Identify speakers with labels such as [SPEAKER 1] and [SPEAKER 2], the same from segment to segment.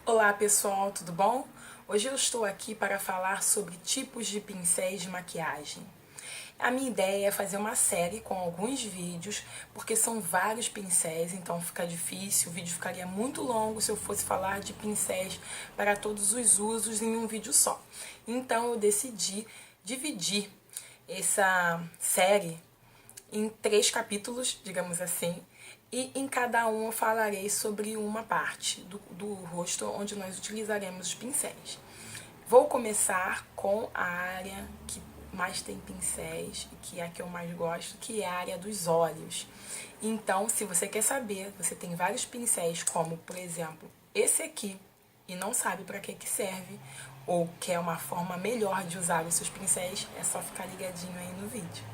[SPEAKER 1] Olá pessoal, tudo bom? Hoje eu estou aqui para falar sobre tipos de pincéis de maquiagem. A minha ideia é fazer uma série com alguns vídeos, porque são vários pincéis, então fica difícil, o vídeo ficaria muito longo se eu fosse falar de pincéis para todos os usos em um vídeo só. Então eu decidi dividir essa série em 3 capítulos, digamos assim, e em cada um eu falarei sobre uma parte do rosto onde nós utilizaremos os pincéis. Vou começar com a área que mais tem pincéis e que é a que eu mais gosto, que é a área dos olhos. Então, se você quer saber, você tem vários pincéis, como por exemplo esse aqui, e não sabe para que serve, ou quer uma forma melhor de usar os seus pincéis, é só ficar ligadinho aí no vídeo.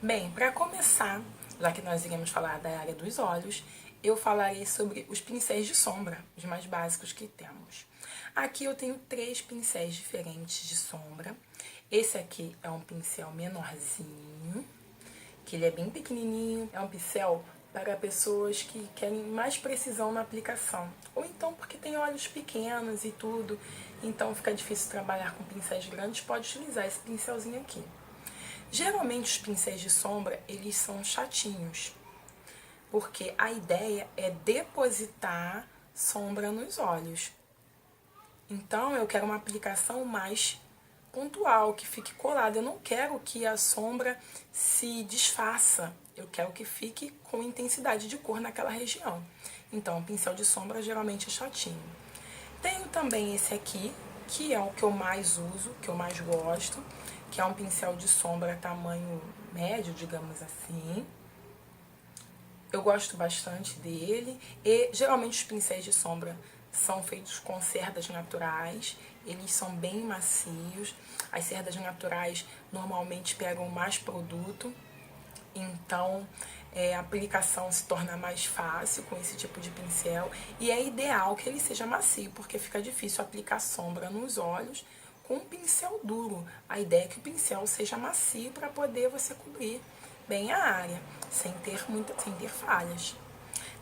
[SPEAKER 1] Bem, para começar, já que nós iremos falar da área dos olhos, eu falarei sobre os pincéis de sombra, os mais básicos que temos. Aqui eu tenho 3 pincéis diferentes de sombra. Esse aqui é um pincel menorzinho, que ele é bem pequenininho. É um pincel para pessoas que querem mais precisão na aplicação. Ou então porque tem olhos pequenos e tudo, então fica difícil trabalhar com pincéis grandes, pode utilizar esse pincelzinho aqui. Geralmente os pincéis de sombra, eles são chatinhos, porque a ideia é depositar sombra nos olhos. Então eu quero uma aplicação mais pontual, que fique colada. Eu não quero que a sombra se desfaça, eu quero que fique com intensidade de cor naquela região. Então o pincel de sombra geralmente é chatinho. Tenho também esse aqui, que é o que eu mais uso, que eu mais gosto, que é um pincel de sombra tamanho médio, digamos assim. Eu gosto bastante dele e geralmente os pincéis de sombra são feitos com cerdas naturais, eles são bem macios. As cerdas naturais normalmente pegam mais produto, então a aplicação se torna mais fácil com esse tipo de pincel e é ideal que ele seja macio, porque fica difícil aplicar sombra nos olhos com um pincel duro. A ideia é que o pincel seja macio para poder você cobrir bem a área, sem ter falhas.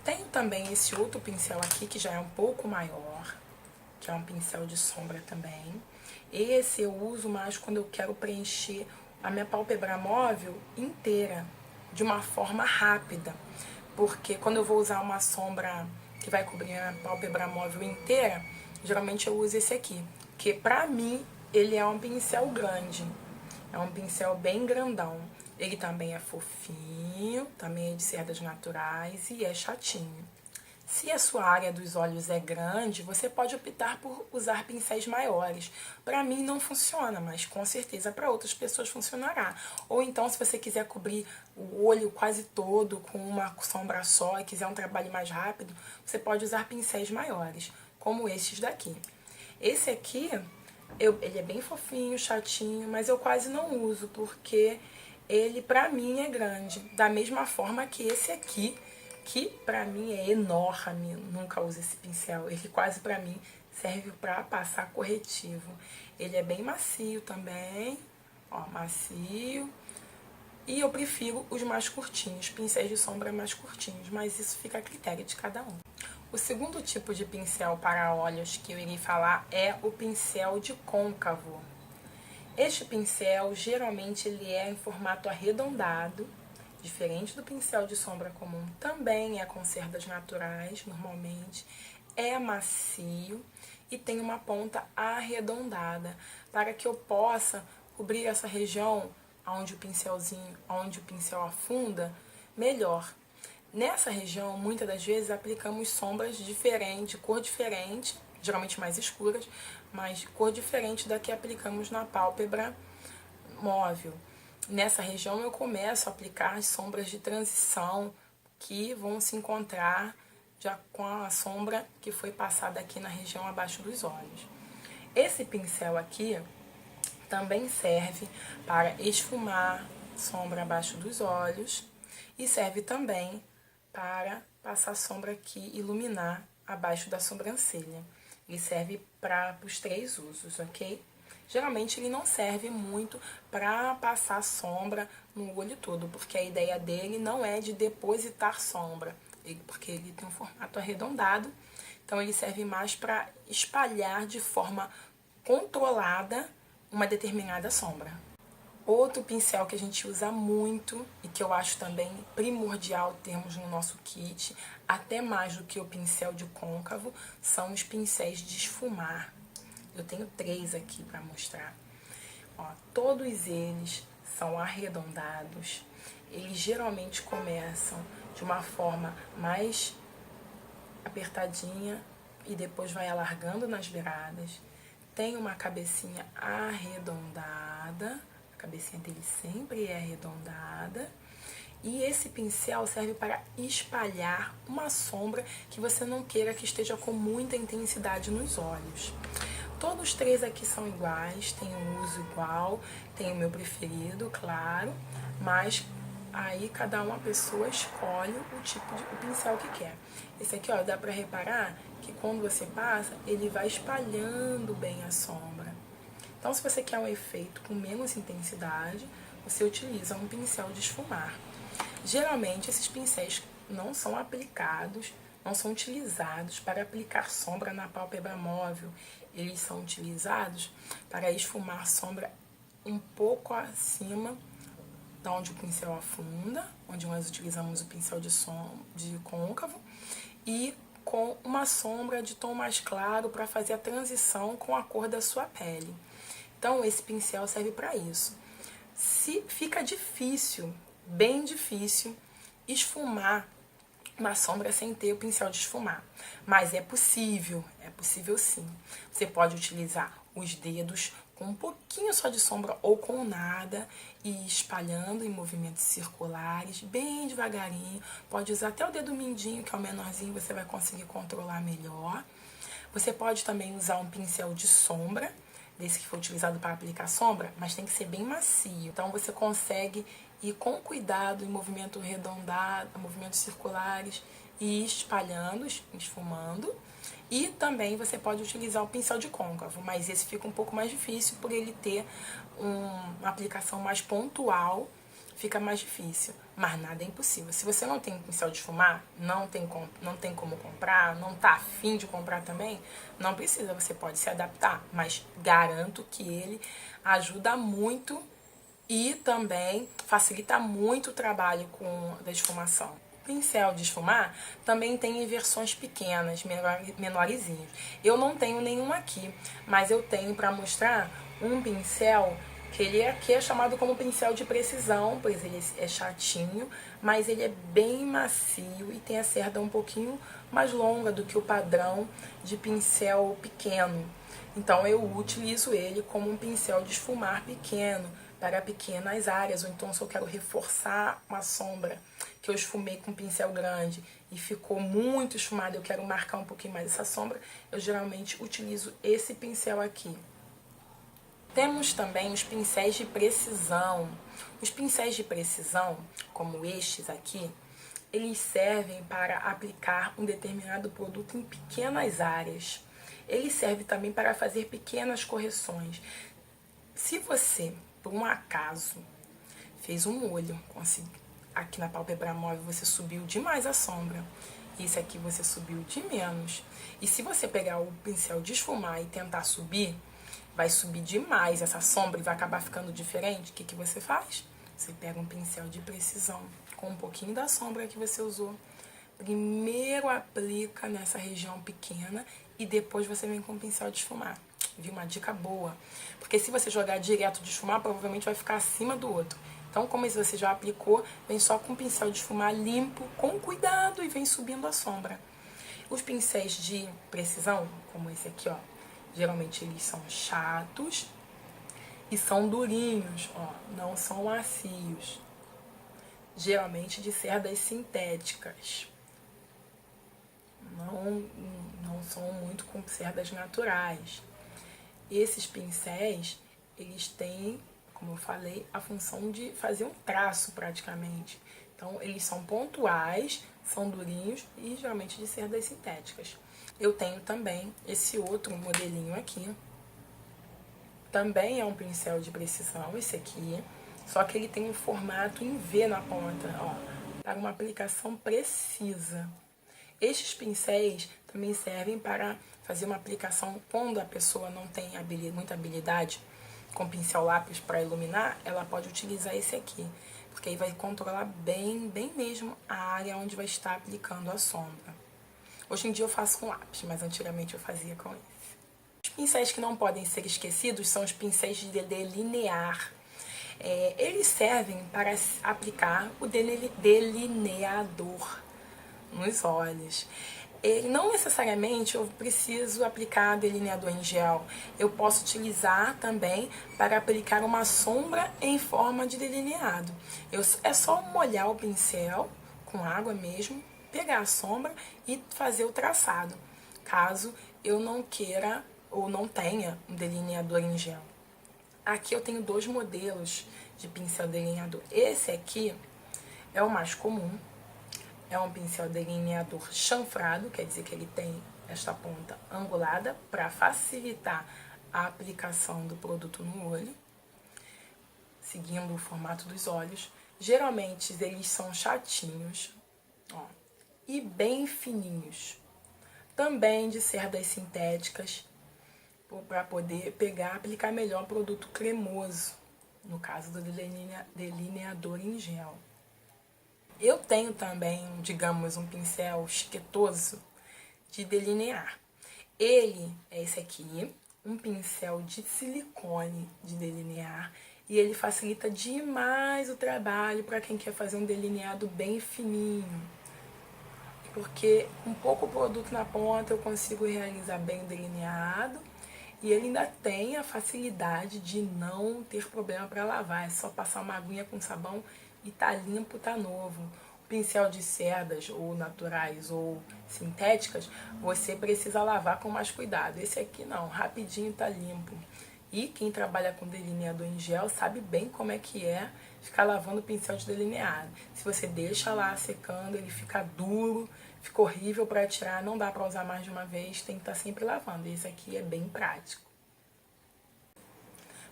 [SPEAKER 1] Tenho também esse outro pincel aqui, que já é um pouco maior, que é um pincel de sombra também. Esse eu uso mais quando eu quero preencher a minha pálpebra móvel inteira, de uma forma rápida. Porque quando eu vou usar uma sombra que vai cobrir a pálpebra móvel inteira, geralmente eu uso esse aqui, que pra mim ele é um pincel grande, é um pincel bem grandão. Ele também é fofinho, também é de cerdas naturais e é chatinho. Se a sua área dos olhos é grande, você pode optar por usar pincéis maiores. Para mim não funciona, mas com certeza para outras pessoas funcionará. Ou então, se você quiser cobrir o olho quase todo com uma sombra só e quiser um trabalho mais rápido, você pode usar pincéis maiores, como esses daqui. Esse aqui, ele é bem fofinho, chatinho, mas eu quase não uso, porque ele pra mim é grande. Da mesma forma que esse aqui, que pra mim é enorme, nunca uso esse pincel. Ele quase pra mim serve pra passar corretivo. Ele é bem macio também, ó, macio. E eu prefiro os mais curtinhos, pincéis de sombra mais curtinhos, mas isso fica a critério de cada um. O segundo tipo de pincel para olhos que eu irei falar é o pincel de côncavo. Este pincel, geralmente, ele é em formato arredondado, diferente do pincel de sombra comum. Também é com cerdas naturais, normalmente. É macio e tem uma ponta arredondada, para que eu possa cobrir essa região onde o pincel afunda, melhor. Nessa região, muitas das vezes, aplicamos sombras diferentes, cor diferente, geralmente mais escuras, mas cor diferente da que aplicamos na pálpebra móvel. Nessa região eu começo a aplicar as sombras de transição que vão se encontrar já com a sombra que foi passada aqui na região abaixo dos olhos. Esse pincel aqui também serve para esfumar sombra abaixo dos olhos e serve também para passar sombra aqui, iluminar abaixo da sobrancelha. Ele serve para os 3 usos, ok? Geralmente ele não serve muito para passar sombra no olho todo, porque a ideia dele não é de depositar sombra, porque ele tem um formato arredondado, então ele serve mais para espalhar de forma controlada uma determinada sombra. Outro pincel que a gente usa muito e que eu acho também primordial termos no nosso kit, até mais do que o pincel de côncavo, são os pincéis de esfumar. Eu tenho 3 aqui para mostrar. Ó, todos eles são arredondados. Eles geralmente começam de uma forma mais apertadinha e depois vai alargando nas beiradas. Tem uma cabecinha arredondada. A cabecinha dele sempre é arredondada. E esse pincel serve para espalhar uma sombra que você não queira que esteja com muita intensidade nos olhos. Todos 3 aqui são iguais, tem um uso igual, tem o meu preferido, claro, mas aí cada uma pessoa escolhe o tipo de pincel que quer. Esse aqui, ó, dá pra reparar que quando você passa, ele vai espalhando bem a sombra. Então, se você quer um efeito com menos intensidade, você utiliza um pincel de esfumar. Geralmente, esses pincéis não são aplicados, não são utilizados para aplicar sombra na pálpebra móvel. Eles são utilizados para esfumar sombra um pouco acima da onde o pincel afunda, onde nós utilizamos o pincel de côncavo, e com uma sombra de tom mais claro para fazer a transição com a cor da sua pele. Então, esse pincel serve para isso. Se fica difícil, bem difícil, esfumar uma sombra sem ter o pincel de esfumar. Mas é possível sim. Você pode utilizar os dedos com um pouquinho só de sombra ou com nada e ir espalhando em movimentos circulares, bem devagarinho. Pode usar até o dedo mindinho, que é o menorzinho, você vai conseguir controlar melhor. Você pode também usar um pincel de sombra, desse que foi utilizado para aplicar sombra, mas tem que ser bem macio. Então você consegue ir com cuidado em movimento arredondado, movimentos circulares, e ir espalhando, esfumando. E também você pode utilizar o pincel de côncavo, mas esse fica um pouco mais difícil por ele ter uma aplicação mais pontual, fica mais difícil. Mas nada é impossível. Se você não tem pincel de esfumar, não tem como comprar, não tá afim de comprar também, não precisa, você pode se adaptar. Mas garanto que ele ajuda muito e também facilita muito o trabalho da esfumação. O pincel de esfumar também tem em versões pequenas, menorzinhos. Eu não tenho nenhum aqui, mas eu tenho para mostrar um pincel que ele aqui é chamado como pincel de precisão, pois ele é chatinho, mas ele é bem macio e tem a cerda um pouquinho mais longa do que o padrão de pincel pequeno. Então eu utilizo ele como um pincel de esfumar pequeno, para pequenas áreas, ou então se eu quero reforçar uma sombra que eu esfumei com um pincel grande e ficou muito esfumada, eu quero marcar um pouquinho mais essa sombra, eu geralmente utilizo esse pincel aqui. Temos também os pincéis de precisão. Os pincéis de precisão, como estes aqui, eles servem para aplicar um determinado produto em pequenas áreas. Ele serve também para fazer pequenas correções. Se você, por um acaso, fez um olho, aqui na pálpebra móvel você subiu demais a sombra, esse aqui você subiu de menos, e se você pegar o pincel de esfumar e tentar subir, vai subir demais essa sombra e vai acabar ficando diferente, o que você faz? Você pega um pincel de precisão com um pouquinho da sombra que você usou, primeiro aplica nessa região pequena e depois você vem com o pincel de esfumar. Viu? Uma dica boa. Porque se você jogar direto de esfumar, provavelmente vai ficar acima do outro. Então, como esse você já aplicou, vem só com o pincel de esfumar limpo, com cuidado, e vem subindo a sombra. Os pincéis de precisão, como esse aqui, ó, geralmente eles são chatos e são durinhos, ó, não são macios. Geralmente de cerdas sintéticas. Não são muito com cerdas naturais. Esses pincéis, eles têm, como eu falei, a função de fazer um traço praticamente. Então, eles são pontuais, são durinhos e geralmente de cerdas sintéticas. Eu tenho também esse outro modelinho aqui. Também é um pincel de precisão, esse aqui. Só que ele tem um formato em V na ponta, ó, para uma aplicação precisa. Estes pincéis também servem para fazer uma aplicação quando a pessoa não tem muita habilidade com pincel lápis para iluminar, ela pode utilizar esse aqui, porque aí vai controlar bem mesmo a área onde vai estar aplicando a sombra. Hoje em dia eu faço com lápis, mas antigamente eu fazia com esse. Os pincéis que não podem ser esquecidos são os pincéis de delinear. Eles servem para aplicar o delineador nos olhos. Não necessariamente eu preciso aplicar delineador em gel. Eu posso utilizar também para aplicar uma sombra em forma de delineado. É só molhar o pincel com água mesmo, pegar a sombra e fazer o traçado, caso eu não queira ou não tenha um delineador em gel. Aqui eu tenho dois modelos de pincel delineador. Esse aqui é o mais comum. É um pincel delineador chanfrado, quer dizer que ele tem esta ponta angulada para facilitar a aplicação do produto no olho, seguindo o formato dos olhos. Geralmente eles são chatinhos, ó, e bem fininhos. Também de cerdas sintéticas, para poder aplicar melhor o produto cremoso, no caso do delineador em gel. Eu tenho também, digamos, um pincel chiquetoso de delinear. Ele é esse aqui, um pincel de silicone de delinear, e ele facilita demais o trabalho para quem quer fazer um delineado bem fininho. Porque com pouco produto na ponta eu consigo realizar bem o delineado, e ele ainda tem a facilidade de não ter problema para lavar. É só passar uma aguinha com sabão e tá limpo, tá novo. O pincel de cerdas, ou naturais ou sintéticas, você precisa lavar com mais cuidado. Esse aqui não, rapidinho tá limpo. E quem trabalha com delineador em gel sabe bem como é que é ficar lavando o pincel de delineado. Se você deixa lá secando, ele fica duro, fica horrível para tirar, não dá para usar mais de uma vez, tem que estar sempre lavando. Esse aqui é bem prático.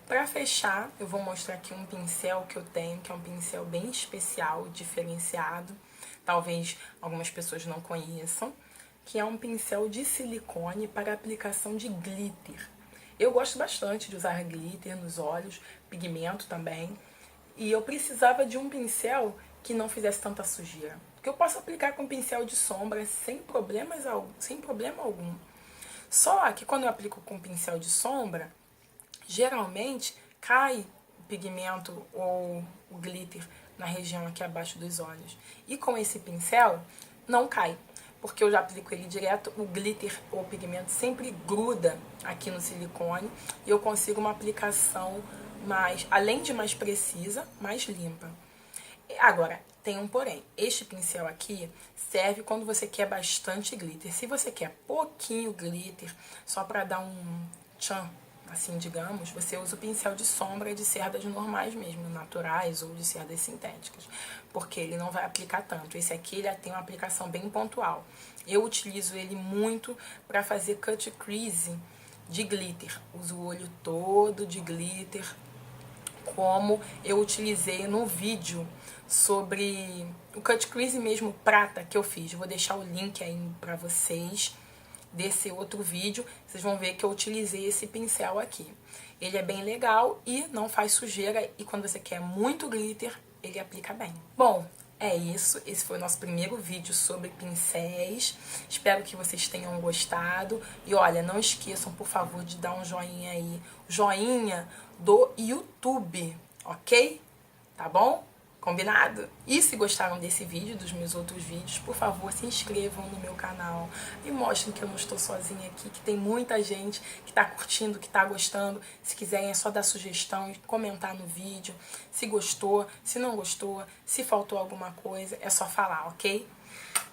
[SPEAKER 1] Para fechar, eu vou mostrar aqui um pincel que eu tenho, que é um pincel bem especial, diferenciado. Talvez algumas pessoas não conheçam, que é um pincel de silicone para aplicação de glitter. Eu gosto bastante de usar glitter nos olhos, pigmento também. E eu precisava de um pincel que não fizesse tanta sujeira. Que eu possa aplicar com pincel de sombra sem problema algum. Só que quando eu aplico com pincel de sombra, geralmente cai o pigmento ou o glitter na região aqui abaixo dos olhos. E com esse pincel não cai, porque eu já aplico ele direto, o glitter ou o pigmento sempre gruda aqui no silicone e eu consigo uma aplicação mais, além de mais precisa, mais limpa. Agora, tem um porém. Este pincel aqui serve quando você quer bastante glitter. Se você quer pouquinho glitter, só para dar um tchan, assim, digamos, você usa o pincel de sombra de cerdas normais mesmo, naturais ou de cerdas sintéticas, porque ele não vai aplicar tanto. Esse aqui ele tem uma aplicação bem pontual. Eu utilizo ele muito para fazer cut crease de glitter. Uso o olho todo de glitter, como eu utilizei no vídeo sobre o cut crease mesmo prata que eu fiz. Eu vou deixar o link aí pra vocês desse outro vídeo. Vocês vão ver que eu utilizei esse pincel aqui. Ele é bem legal e não faz sujeira, e quando você quer muito glitter, ele aplica bem. Bom, é isso. Esse foi o nosso primeiro vídeo sobre pincéis. Espero que vocês tenham gostado. E olha, não esqueçam, por favor, de dar um joinha aí. Joinha do YouTube, ok? Tá bom? Combinado? E se gostaram desse vídeo, dos meus outros vídeos, por favor, se inscrevam no meu canal e mostrem que eu não estou sozinha aqui, que tem muita gente que está curtindo, que está gostando. Se quiserem é só dar sugestão e comentar no vídeo, se gostou, se não gostou, se faltou alguma coisa, é só falar, ok?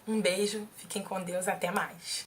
[SPEAKER 1] Um beijo, fiquem com Deus, até mais!